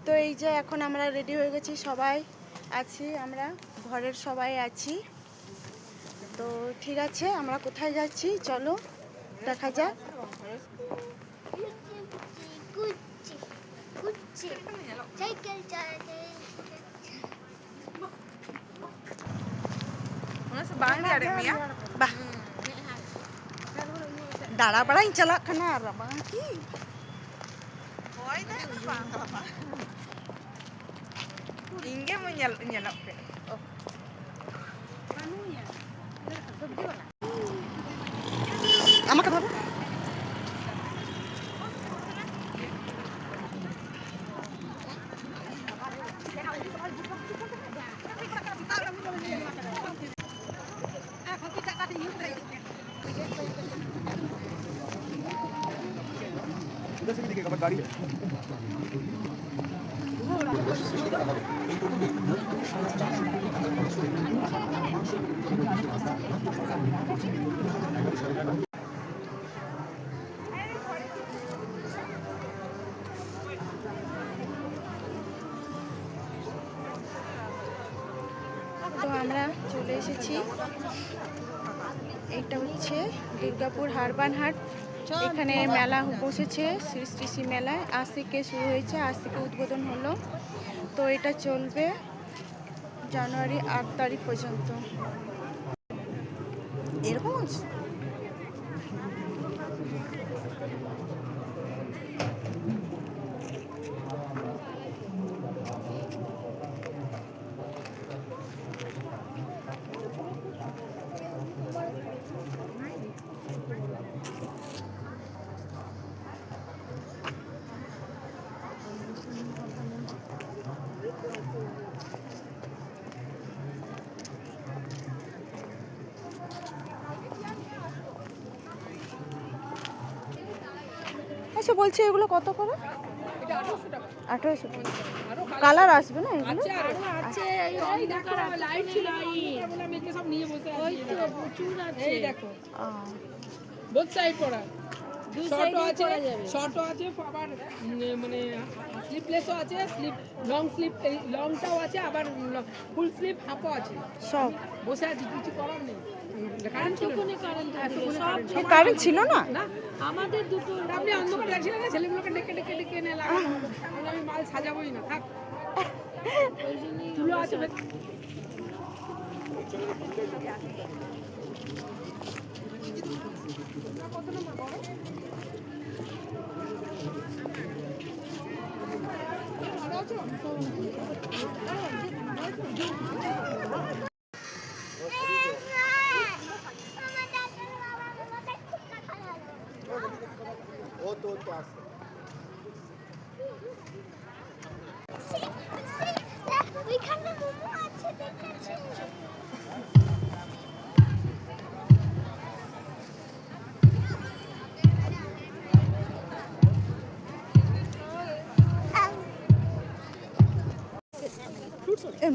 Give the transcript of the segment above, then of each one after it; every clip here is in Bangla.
তো এই যে এখন আমরা রেডি হয়ে গেছি, সবাই আছি, আমরা ঘরের সবাই আছি। তো ঠিক আছে, আমরা কোথায় যাচ্ছি চলো দেখা যাক। दाड़ा बड़ा ही चला खना रबा की होय ना बांगला इंगे मुnyal nyalak pe manunya sabji wala amaka baba गाड़ी है। তো আমরা চলে এসেছি, এটা হচ্ছে দুর্গাপুর হারবান হাট। এখানে মেলা বসেছে, শ্রী শ্রী মেলায় আজ থেকে শুরু হয়েছে, আজ থেকে উদ্বোধন হলো। তো এটা চলবে জানুয়ারি 8 তারিখ পর্যন্ত। এরকম আছে আচ্ছা, বলছি এগুলো কত করে? 1800 টাকা। কালার আসবে না এগুলো? আছে লাইট ছিল সব নিয়ে বসে ওই তো প্রচুর আছে, এই দেখো বোথ সাইড পড়া, দুই সাইড আছে, শর্টও আছে, আবার মানে স্লিপলেসও আছে, স্লিপ লং স্লিপ, লংটাও আছে, আবার ফুল স্লিপ হাফও আছে, সব বসে আছে, কিছু করার নেই। কারেন্ট ছিল না না আমাদের দুটো, আপনি অন্ধকার লাগছিলেন না, ছেলেগুলোকে ডেকে ডেকে ডেকে এনে লাগানো, আমি মাল সাজাবোই না, থাক ওই জন্যই তুলো আছে।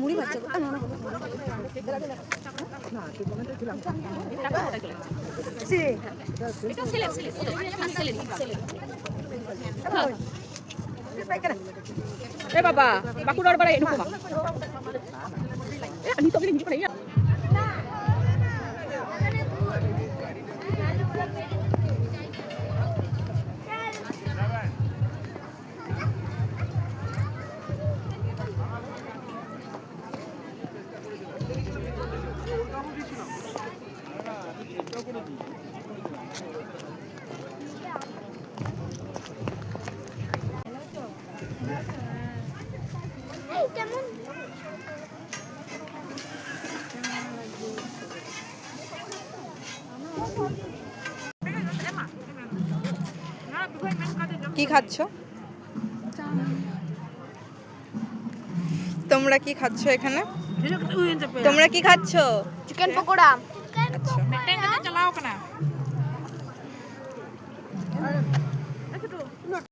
মুড়ি বাচ্চা বাবা বাকুড়ার বাড়ি এনুকো বা আমি তো বলি মিজি করে কি খাচ্ছ তোমরা? কি খাচ্ছ এখানে? তোমরা কি খাচ্ছ? চিকেন পকোড়া। আচ্ছা, চালাও কেনা